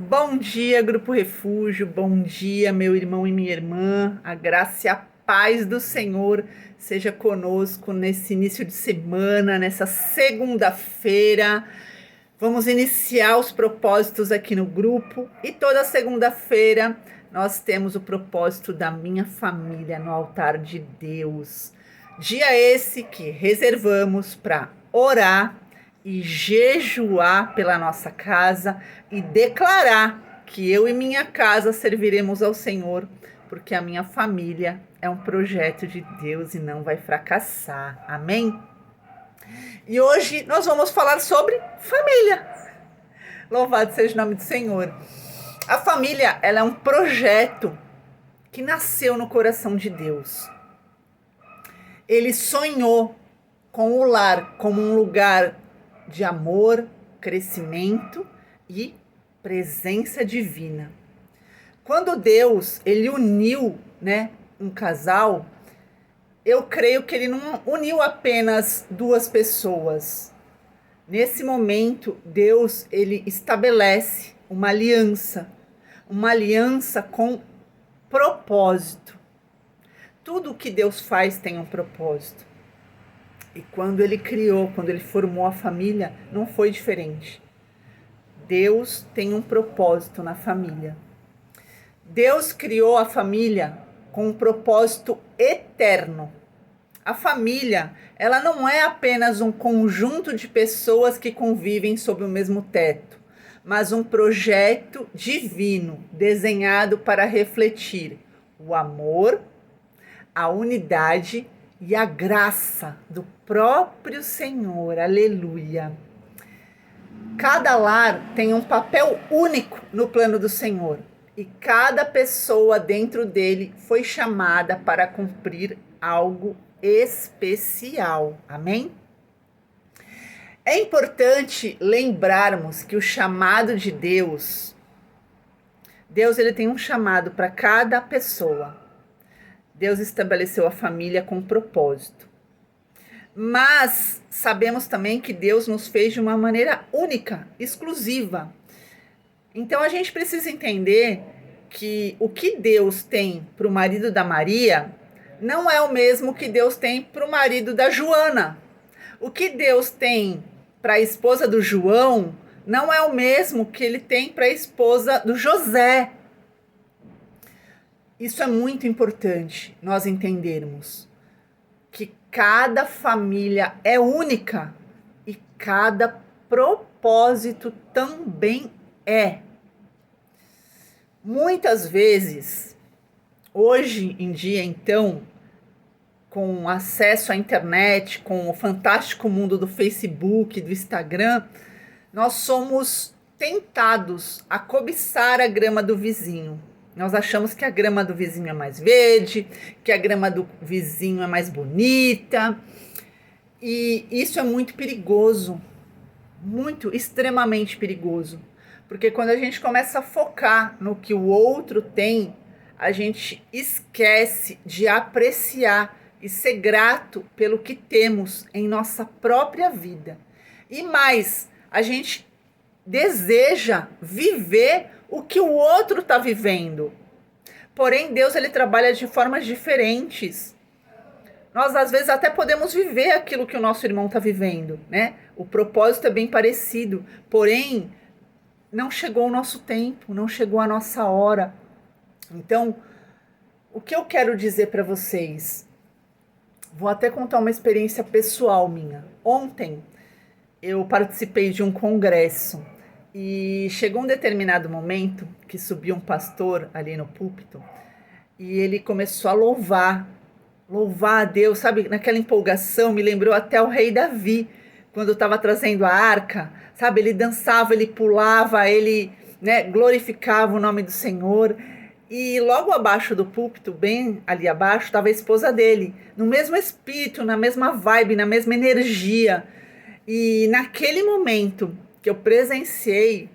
Bom dia, Grupo Refúgio, bom dia, meu irmão e minha irmã. A graça e a paz do Senhor seja conosco nesse início de semana, nessa segunda-feira. Vamos iniciar os propósitos aqui no grupo e toda segunda-feira nós temos o propósito da minha família no altar de Deus. Dia esse que reservamos para orar e jejuar pela nossa casa e declarar que eu e minha casa serviremos ao Senhor, porque a minha família é um projeto de Deus e não vai fracassar. Amém? E hoje nós vamos falar sobre família. Louvado seja o nome do Senhor. A família, ela é um projeto que nasceu no coração de Deus. Ele sonhou com o lar como um lugar de amor, crescimento e presença divina. Quando Deus, ele uniu, um casal, eu creio que ele não uniu apenas duas pessoas. Nesse momento, Deus, ele estabelece uma aliança com propósito. Tudo que Deus faz tem um propósito. E quando ele formou a família, não foi diferente. Deus tem um propósito na família. Deus criou a família com um propósito eterno. A família, ela não é apenas um conjunto de pessoas que convivem sob o mesmo teto, mas um projeto divino desenhado para refletir o amor, a unidade e a graça do próprio Senhor. Aleluia! Cada lar tem um papel único no plano do Senhor e cada pessoa dentro dele foi chamada para cumprir algo especial. Amém? É importante lembrarmos que o chamado de Deus ele tem um chamado para cada pessoa. Deus estabeleceu a família com um propósito. Mas sabemos também que Deus nos fez de uma maneira única, exclusiva. Então a gente precisa entender que o que Deus tem para o marido da Maria não é o mesmo que Deus tem para o marido da Joana. O que Deus tem para a esposa do João não é o mesmo que ele tem para a esposa do José. Isso é muito importante nós entendermos, que cada família é única e cada propósito também é. Muitas vezes, hoje em dia, então, com acesso à internet, com o fantástico mundo do Facebook, do Instagram, nós somos tentados a cobiçar a grama do vizinho. Nós achamos que a grama do vizinho é mais verde, que a grama do vizinho é mais bonita. E isso é muito perigoso, extremamente perigoso. Porque quando a gente começa a focar no que o outro tem, a gente esquece de apreciar e ser grato pelo que temos em nossa própria vida. E mais, a gente deseja viver o que o outro está vivendo. Porém, Deus, ele trabalha de formas diferentes. Nós, às vezes, até podemos viver aquilo que o nosso irmão está vivendo, né? O propósito é bem parecido. Porém, não chegou o nosso tempo, não chegou a nossa hora. Então, o que eu quero dizer para vocês? Vou até contar uma experiência pessoal minha. Ontem, eu participei de um congresso. E chegou um determinado momento que subiu um pastor ali no púlpito e ele começou a louvar a Deus, sabe? Naquela empolgação, me lembrou até o rei Davi, quando estava trazendo a arca, sabe? Ele dançava, ele pulava, ele glorificava o nome do Senhor. E logo abaixo do púlpito, bem ali abaixo, estava a esposa dele, no mesmo espírito, na mesma vibe, na mesma energia. E naquele momento que eu presenciei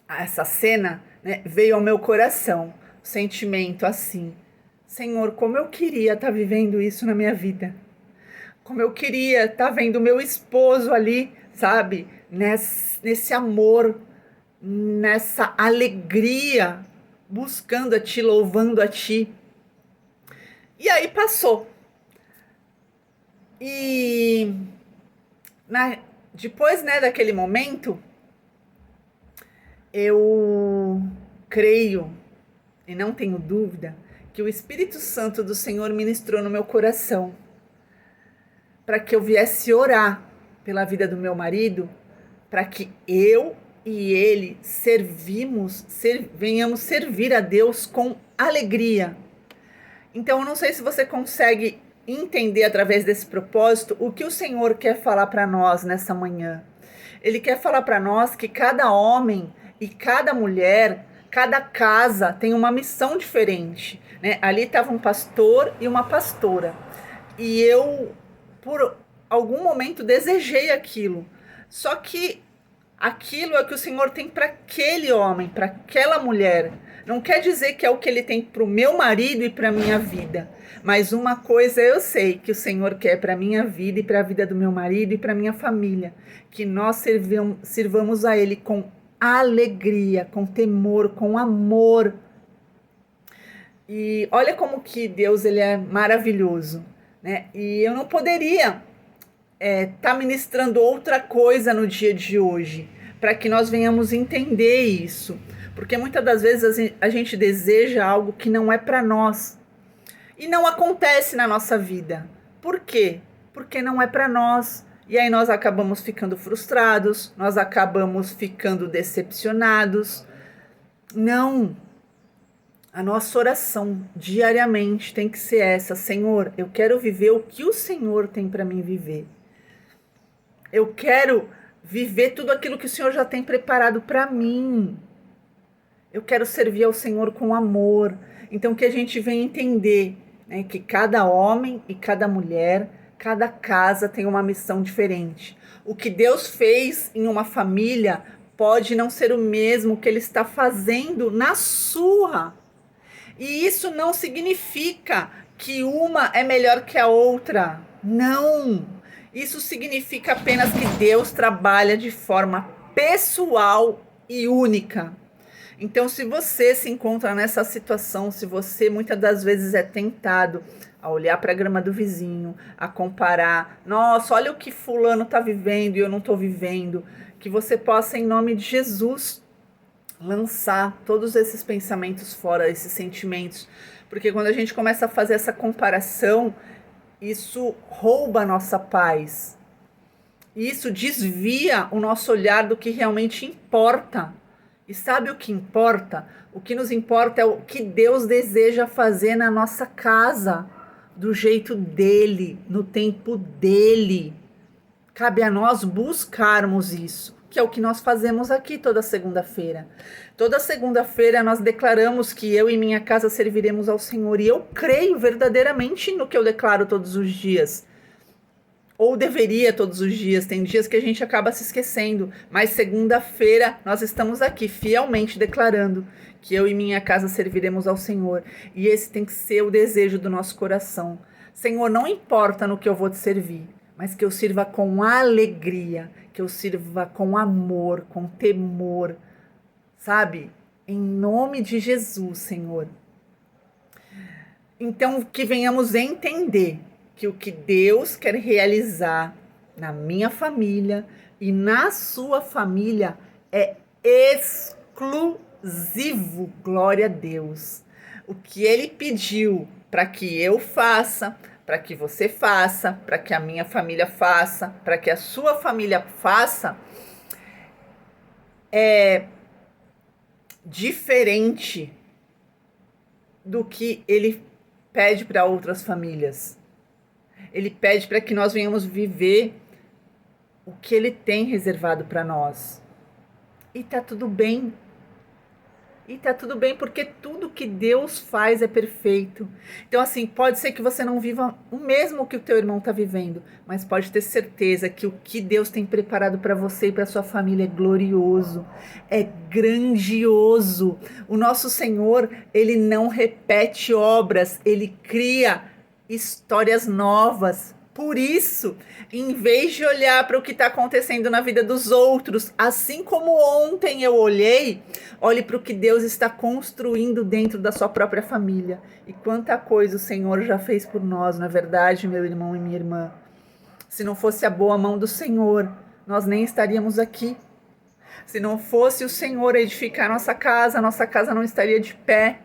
essa cena, veio ao meu coração o sentimento assim: Senhor, como eu queria estar vivendo isso na minha vida. Como eu queria estar vendo meu esposo ali, sabe, nesse amor, nessa alegria, buscando a Ti, louvando a Ti. E aí passou. E depois, né, daquele momento, eu creio e não tenho dúvida que o Espírito Santo do Senhor ministrou no meu coração para que eu viesse orar pela vida do meu marido, para que eu e ele venhamos servir a Deus com alegria. Então, eu não sei se você consegue entender através desse propósito o que o Senhor quer falar para nós nessa manhã. Ele quer falar para nós que cada homem e cada mulher, cada casa tem uma missão diferente, né? Ali estava um pastor e uma pastora. E eu, por algum momento, desejei aquilo. Só que aquilo é o que o Senhor tem para aquele homem, para aquela mulher. Não quer dizer que é o que Ele tem para o meu marido e para a minha vida. Mas uma coisa eu sei que o Senhor quer para a minha vida e para a vida do meu marido e para a minha família. Que nós sirvamos a Ele com alegria, com temor, com amor. E olha como que Deus ele é maravilhoso, né? E eu não poderia tá ministrando outra coisa no dia de hoje, para que nós venhamos entender isso. Porque muitas das vezes a gente deseja algo que não é para nós. E não acontece na nossa vida. Por quê? Porque não é para nós. E aí nós acabamos ficando frustrados, nós acabamos ficando decepcionados. Não. A nossa oração diariamente tem que ser essa: Senhor, eu quero viver o que o Senhor tem para mim viver. Eu quero viver tudo aquilo que o Senhor já tem preparado para mim. Eu quero servir ao Senhor com amor. Então que a gente venha entender, né, que cada homem e cada mulher, cada casa tem uma missão diferente. O que Deus fez em uma família pode não ser o mesmo que Ele está fazendo na sua. E isso não significa que uma é melhor que a outra. Não! Isso significa apenas que Deus trabalha de forma pessoal e única. Então, se você se encontra nessa situação, se você muitas das vezes é tentado a olhar para a grama do vizinho, a comparar, nossa, olha o que fulano está vivendo e eu não estou vivendo, que você possa, em nome de Jesus, lançar todos esses pensamentos fora, esses sentimentos, porque quando a gente começa a fazer essa comparação, isso rouba a nossa paz, isso desvia o nosso olhar do que realmente importa. E sabe o que importa? O que nos importa é o que Deus deseja fazer na nossa casa, do jeito dele, no tempo dele. Cabe a nós buscarmos isso, que é o que nós fazemos aqui toda segunda-feira. Toda segunda-feira nós declaramos que eu e minha casa serviremos ao Senhor. E eu creio verdadeiramente no que eu declaro todos os dias. Ou deveria todos os dias, tem dias que a gente acaba se esquecendo, mas segunda-feira nós estamos aqui fielmente declarando que eu e minha casa serviremos ao Senhor. E esse tem que ser o desejo do nosso coração. Senhor, não importa no que eu vou te servir, mas que eu sirva com alegria, que eu sirva com amor, com temor, sabe? Em nome de Jesus, Senhor. Então, que venhamos entender que o que Deus quer realizar na minha família e na sua família é exclusivo, glória a Deus. O que Ele pediu para que eu faça, para que você faça, para que a minha família faça, para que a sua família faça, é diferente do que Ele pede para outras famílias. Ele pede para que nós venhamos viver o que Ele tem reservado para nós. E tá tudo bem. E tá tudo bem, porque tudo que Deus faz é perfeito. Então, assim, pode ser que você não viva o mesmo que o teu irmão está vivendo, mas pode ter certeza que o que Deus tem preparado para você e para sua família é glorioso, é grandioso. O nosso Senhor, Ele não repete obras, Ele cria histórias novas Por isso, em vez de olhar para o que está acontecendo na vida dos outros, assim como ontem eu olhei, olhe para o que Deus está construindo dentro da sua própria família. E quanta coisa o Senhor já fez por nós, na verdade, meu irmão e minha irmã. Se não fosse a boa mão do Senhor, nós nem estaríamos aqui. Se não fosse o Senhor edificar nossa casa não estaria de pé.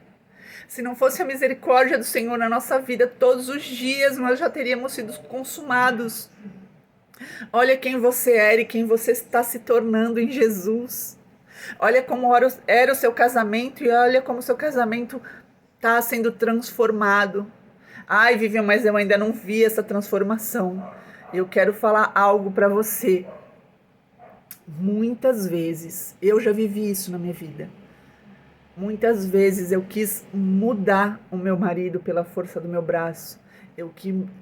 Se não fosse a misericórdia do Senhor na nossa vida, todos os dias nós já teríamos sido consumados. Olha quem você era e quem você está se tornando em Jesus. Olha como era o seu casamento e olha como o seu casamento está sendo transformado. Ai, Vivian, mas eu ainda não vi essa transformação. Eu quero falar algo para você. Muitas vezes, eu já vivi isso na minha vida. Muitas vezes eu quis mudar o meu marido pela força do meu braço. Eu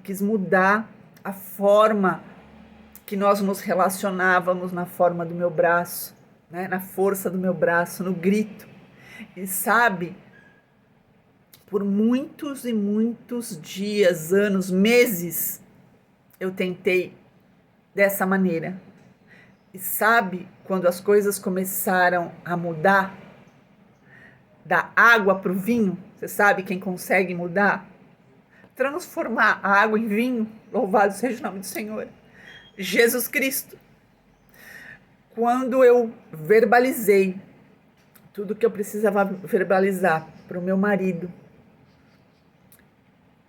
quis mudar a forma que nós nos relacionávamos na forma do meu braço, né? Na força do meu braço, no grito. E sabe, por muitos e muitos dias, anos, meses, eu tentei dessa maneira. E sabe, quando as coisas começaram a mudar, da água para o vinho, você sabe quem consegue mudar? Transformar a água em vinho, louvado seja o nome do Senhor, Jesus Cristo. Quando eu verbalizei tudo que eu precisava verbalizar para o meu marido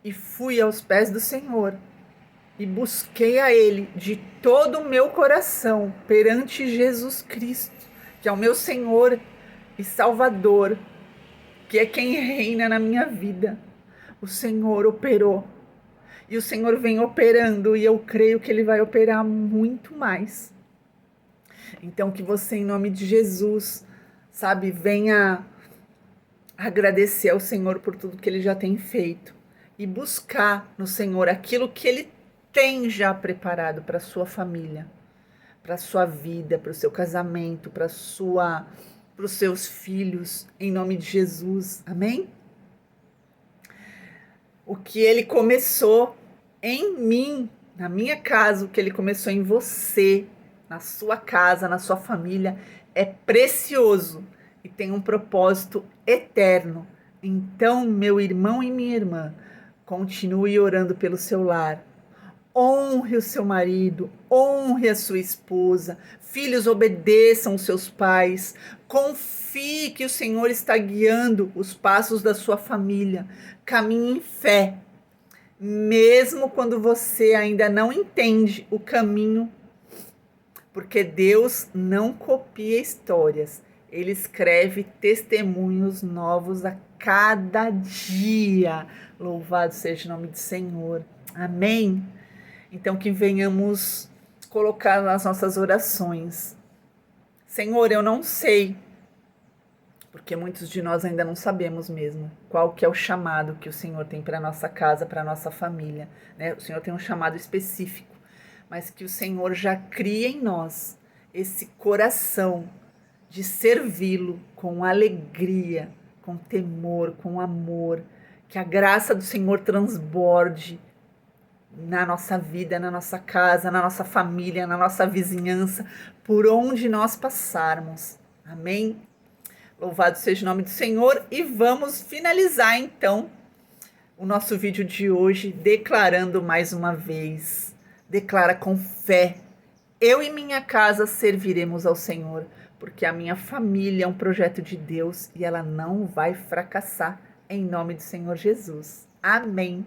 e fui aos pés do Senhor e busquei a Ele de todo o meu coração perante Jesus Cristo, que é o meu Senhor e Salvador, que é quem reina na minha vida. O Senhor operou. E o Senhor vem operando e eu creio que Ele vai operar muito mais. Então que você, em nome de Jesus, sabe, venha agradecer ao Senhor por tudo que Ele já tem feito. E buscar no Senhor aquilo que Ele tem já preparado para a sua família, para a sua vida, para o seu casamento, para os seus filhos, em nome de Jesus. Amém? O que Ele começou em mim, na minha casa, o que Ele começou em você, na sua casa, na sua família, é precioso e tem um propósito eterno. Então, meu irmão e minha irmã, continue orando pelo seu lar. Honre o seu marido, honre a sua esposa. Filhos, obedeçam os seus pais. Confie que o Senhor está guiando os passos da sua família. Caminhe em fé. Mesmo quando você ainda não entende o caminho, porque Deus não copia histórias. Ele escreve testemunhos novos a cada dia. Louvado seja o nome do Senhor. Amém? Então, que venhamos colocar nas nossas orações. Senhor, eu não sei, porque muitos de nós ainda não sabemos mesmo qual que é o chamado que o Senhor tem para a nossa casa, para a nossa família, né? O Senhor tem um chamado específico, mas que o Senhor já cria em nós esse coração de servi-lo com alegria, com temor, com amor, que a graça do Senhor transborde na nossa vida, na nossa casa, na nossa família, na nossa vizinhança, por onde nós passarmos. Amém? Louvado seja o nome do Senhor e vamos finalizar então o nosso vídeo de hoje declarando mais uma vez. Declara com fé: eu e minha casa serviremos ao Senhor, porque a minha família é um projeto de Deus e ela não vai fracassar, em nome do Senhor Jesus. Amém.